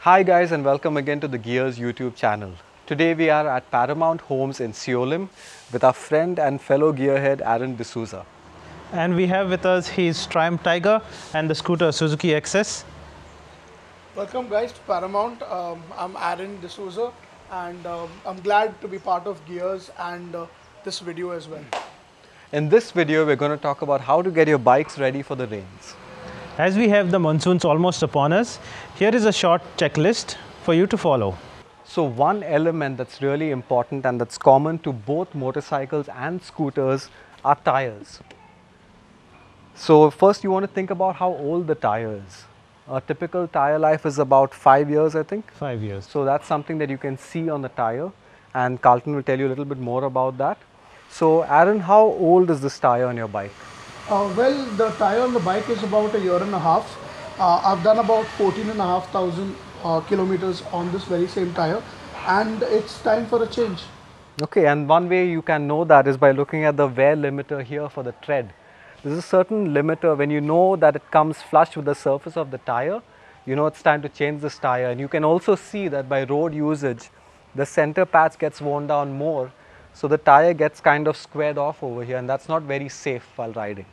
Hi guys, and welcome again to the Gears YouTube channel. Today we are at Paramount Homes in Seolim with our friend and fellow gearhead Aaron D'Souza. And we have with us his Triumph Tiger and the scooter Suzuki XS. Welcome guys to Paramount. I'm Aaron D'Souza and I'm glad to be part of Gears and this video as well. In this video we're going to talk about how to get your bikes ready for the rains. As we have the monsoons almost upon us, here is a short checklist for you to follow. So one element that's really important and that's common to both motorcycles and scooters are tires. So first you want to think about how old the tire is. A typical tire life is about 5 years, I think. 5 years. So that's something that you can see on the tire, and Carlton will tell you a little bit more about that. So Aaron, how old is this tire on your bike? Well, the tire on the bike is about a year and a half. I've done about 14,500 kilometers on this very same tire, and it's time for a change. Okay, and one way you can know that is by looking at the wear limiter here for the tread. There's a certain limiter. When you know that it comes flush with the surface of the tire, you know it's time to change this tire. And you can also see that by road usage, the center patch gets worn down more, so the tire gets kind of squared off over here, and that's not very safe while riding.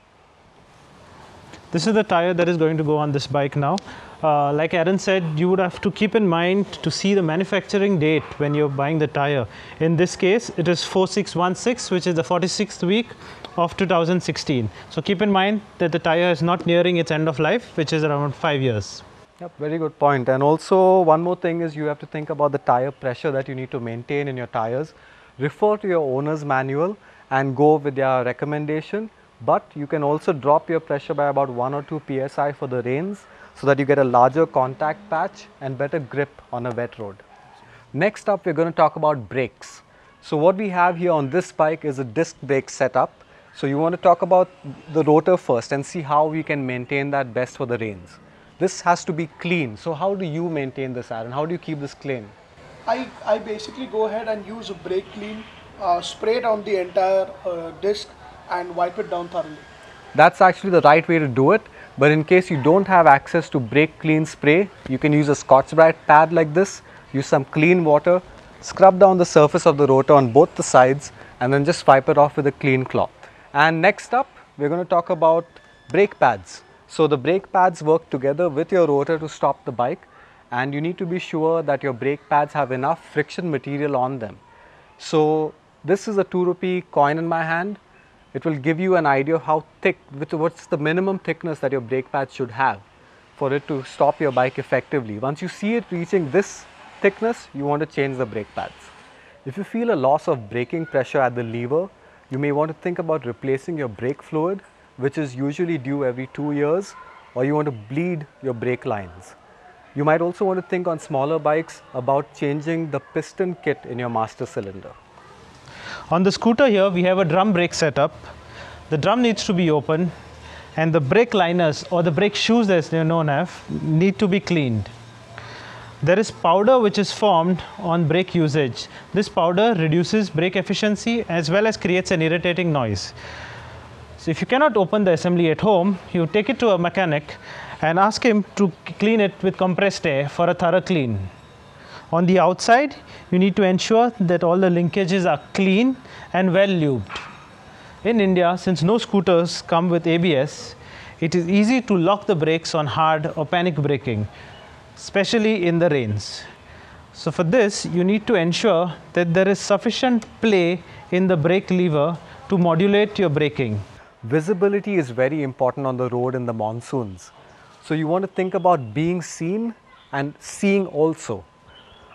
This is the tire that is going to go on this bike now. Like Aaron said, you would have to keep in mind to see the manufacturing date when you're buying the tire. In this case, it is 4616, which is the 46th week of 2016. So keep in mind that the tire is not nearing its end of life, which is around 5 years. Yep, very good point. And also one more thing is you have to think about the tire pressure that you need to maintain in your tires. Refer to your owner's manual and go with their recommendation. But you can also drop your pressure by about 1 or 2 psi for the rains so that you get a larger contact patch and better grip on a wet road. Next up, we're going to talk about brakes. So what we have here on this bike is a disc brake setup. So you want to talk about the rotor first and see how we can maintain that best for the rains. This has to be clean. So how do you maintain this, Aaron? How do you keep this clean? I basically go ahead and use a brake clean, spray it on the entire disc and wipe it down thoroughly. That's actually the right way to do it. But in case you don't have access to brake clean spray, you can use a Scotch-Brite pad like this, use some clean water, scrub down the surface of the rotor on both the sides, and then just wipe it off with a clean cloth. And next up, we're going to talk about brake pads. So the brake pads work together with your rotor to stop the bike, and you need to be sure that your brake pads have enough friction material on them. So this is a 2 rupee coin in my hand. It will give you an idea of how thick, what's the minimum thickness that your brake pads should have for it to stop your bike effectively. Once you see it reaching this thickness, you want to change the brake pads. If you feel a loss of braking pressure at the lever, you may want to think about replacing your brake fluid, which is usually due every 2 years, or you want to bleed your brake lines. You might also want to think on smaller bikes about changing the piston kit in your master cylinder. On the scooter here, we have a drum brake setup. The drum needs to be open, and the brake liners or the brake shoes as they are known as need to be cleaned. There is powder which is formed on brake usage. This powder reduces brake efficiency as well as creates an irritating noise. So if you cannot open the assembly at home, you take it to a mechanic and ask him to clean it with compressed air for a thorough clean. On the outside, you need to ensure that all the linkages are clean and well lubed. In India, since no scooters come with ABS, it is easy to lock the brakes on hard or panic braking, especially in the rains. So for this, you need to ensure that there is sufficient play in the brake lever to modulate your braking. Visibility is very important on the road in the monsoons. So you want to think about being seen and seeing also.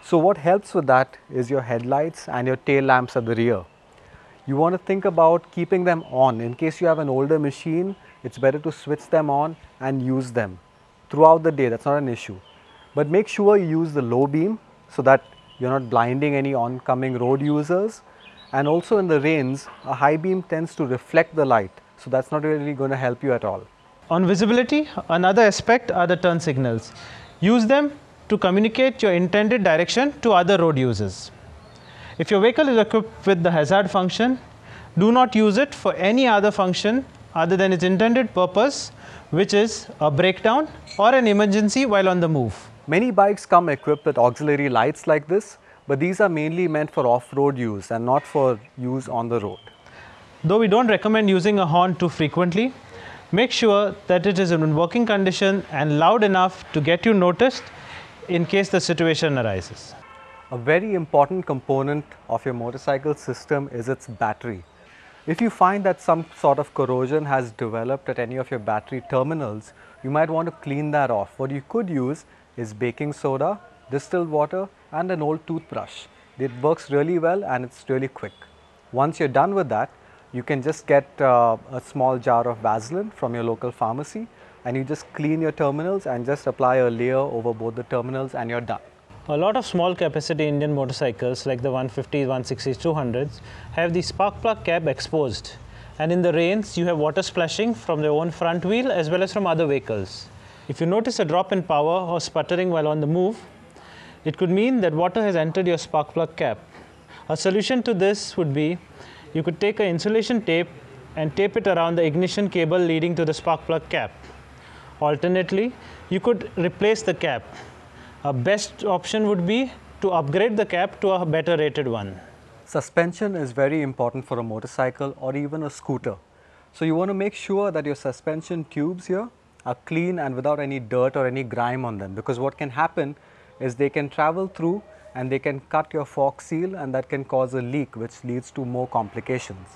So what helps with that is your headlights and your tail lamps at the rear. You want to think about keeping them on. In case you have an older machine, it's better to switch them on and use them throughout the day. That's not an issue. But make sure you use the low beam so that you're not blinding any oncoming road users. And also in the rains, a high beam tends to reflect the light. So that's not really going to help you at all. On visibility, another aspect are the turn signals. Use them to communicate your intended direction to other road users. If your vehicle is equipped with the hazard function, do not use it for any other function other than its intended purpose, which is a breakdown or an emergency while on the move. Many bikes come equipped with auxiliary lights like this, but these are mainly meant for off-road use and not for use on the road. Though we don't recommend using a horn too frequently, make sure that it is in working condition and loud enough to get you noticed in case the situation arises. A very important component of your motorcycle system is its battery. If you find that some sort of corrosion has developed at any of your battery terminals, you might want to clean that off. What you could use is baking soda, distilled water and an old toothbrush. It works really well and it's really quick. Once you're done with that, you can just get a small jar of Vaseline from your local pharmacy and you just clean your terminals and just apply a layer over both the terminals and you're done. A lot of small capacity Indian motorcycles like the 150s, 160s, 200s have the spark plug cap exposed, and in the rains you have water splashing from their own front wheel as well as from other vehicles. If you notice a drop in power or sputtering while on the move, it could mean that water has entered your spark plug cap. A solution to this would be you could take an insulation tape and tape it around the ignition cable leading to the spark plug cap. Alternately, you could replace the cap. A best option would be to upgrade the cap to a better rated one. Suspension is very important for a motorcycle or even a scooter. So you want to make sure that your suspension tubes here are clean and without any dirt or any grime on them, because what can happen is they can travel through and they can cut your fork seal and that can cause a leak, which leads to more complications.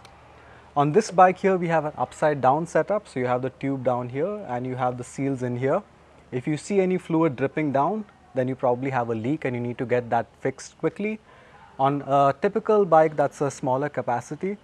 On this bike here we have an upside down setup, so you have the tube down here and you have the seals in here. If you see any fluid dripping down, then you probably have a leak and you need to get that fixed quickly. On a typical bike that's a smaller capacity,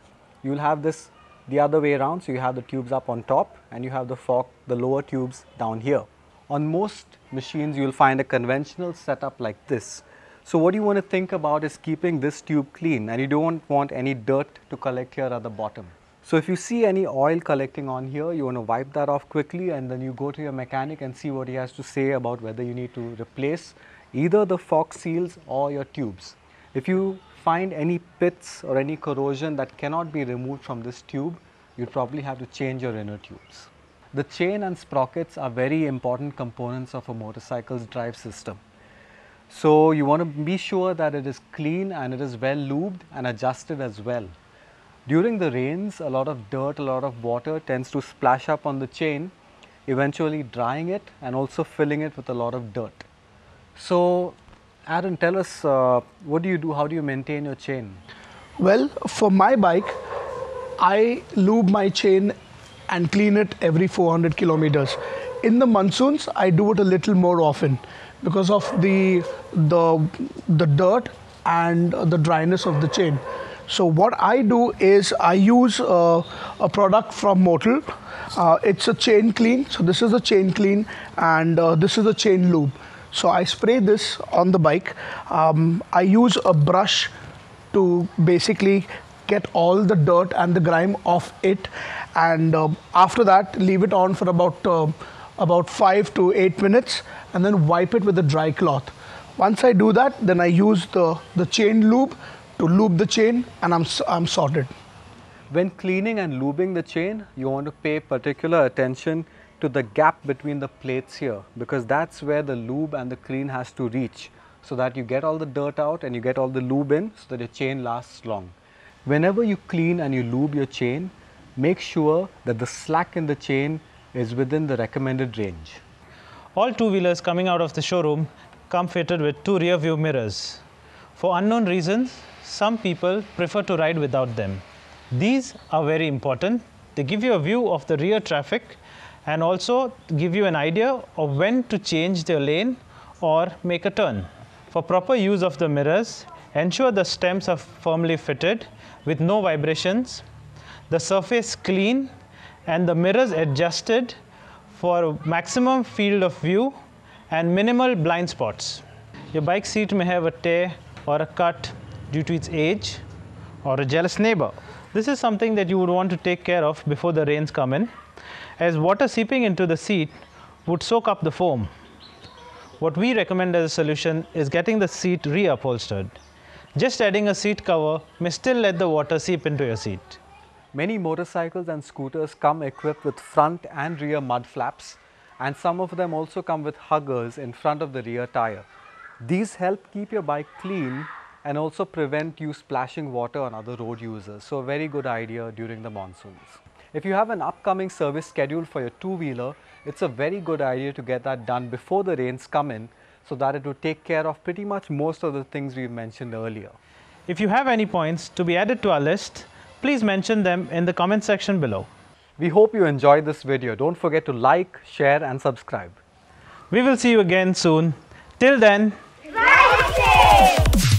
you will have this the other way around, so you have the tubes up on top and you have the fork, the lower tubes down here. On most machines you will find a conventional setup like this. So what you want to think about is keeping this tube clean, and you don't want any dirt to collect here at the bottom. So if you see any oil collecting on here, you want to wipe that off quickly and then you go to your mechanic and see what he has to say about whether you need to replace either the fork seals or your tubes. If you find any pits or any corrosion that cannot be removed from this tube, you probably have to change your inner tubes. The chain and sprockets are very important components of a motorcycle's drive system. So you want to be sure that it is clean and it is well lubed and adjusted as well. During the rains, a lot of dirt, a lot of water tends to splash up on the chain, eventually drying it and also filling it with a lot of dirt. So Aaron, tell us, what do you do? How do you maintain your chain? Well, for my bike, I lube my chain and clean it every 400 kilometers. In the monsoons, I do it a little more often because of the dirt and the dryness of the chain. So what I do is I use a product from Motul. It's a chain clean. So this is a chain clean and this is a chain lube. So I spray this on the bike. I use a brush to basically get all the dirt and the grime off it, and after that leave it on for about 5 to 8 minutes and then wipe it with a dry cloth. Once I do that, then I use the chain lube to lube the chain and I'm sorted. When cleaning and lubing the chain, you want to pay particular attention to the gap between the plates here, because that's where the lube and the clean has to reach, so that you get all the dirt out and you get all the lube in so that your chain lasts long. Whenever you clean and you lube your chain, make sure that the slack in the chain is within the recommended range. All two-wheelers coming out of the showroom come fitted with 2 rear view mirrors. For unknown reasons, some people prefer to ride without them. These are very important. They give you a view of the rear traffic and also give you an idea of when to change their lane or make a turn. For proper use of the mirrors, ensure the stems are firmly fitted with no vibrations, the surface clean and the mirrors adjusted for maximum field of view and minimal blind spots. Your bike seat may have a tear or a cut due to its age or a jealous neighbor. This is something that you would want to take care of before the rains come in, as water seeping into the seat would soak up the foam. What we recommend as a solution is getting the seat reupholstered. Just adding a seat cover may still let the water seep into your seat. Many motorcycles and scooters come equipped with front and rear mud flaps, and some of them also come with huggers in front of the rear tire. These help keep your bike clean and also prevent you splashing water on other road users. So a very good idea during the monsoons. If you have an upcoming service schedule for your two-wheeler, it's a very good idea to get that done before the rains come in, so that it will take care of pretty much most of the things we mentioned earlier. If you have any points to be added to our list, please mention them in the comment section below. We hope you enjoyed this video. Don't forget to like, share and subscribe. We will see you again soon. Till then, Ride safe!